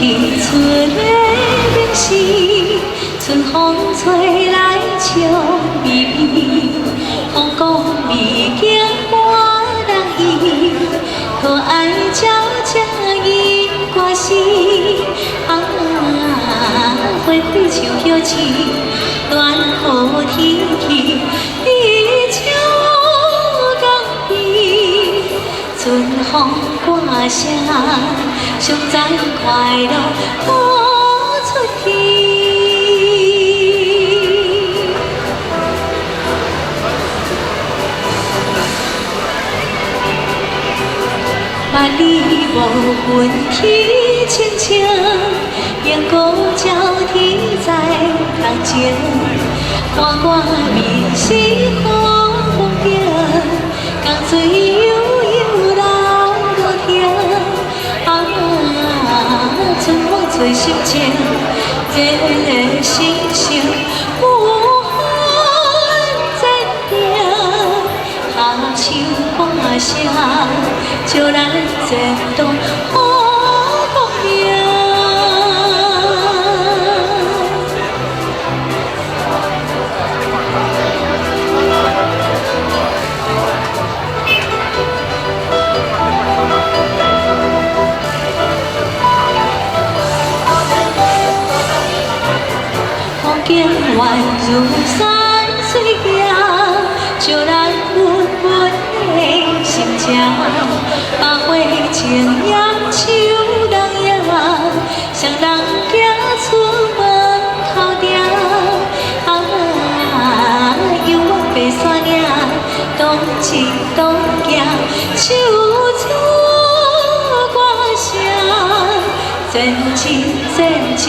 日出的明时，春风吹来笑眯眯，风讲美景我人意，可爱鸟只因歌诗，花开像叶子，暖好天气，你笑港边，春风歌声，上赞快乐播出去。 万里无云起清清，阳光照天在人前，看我面是好风景，江水悠悠流落听，春风吹心情，热热心声无限坚定，合唱歌声。 就咱前途好光明。风景宛如山水行，就咱稳稳的心情。 百花争艳秋人影，双人行出门口埕。犹原白山岭，东一东行，手唱歌声，前进前进。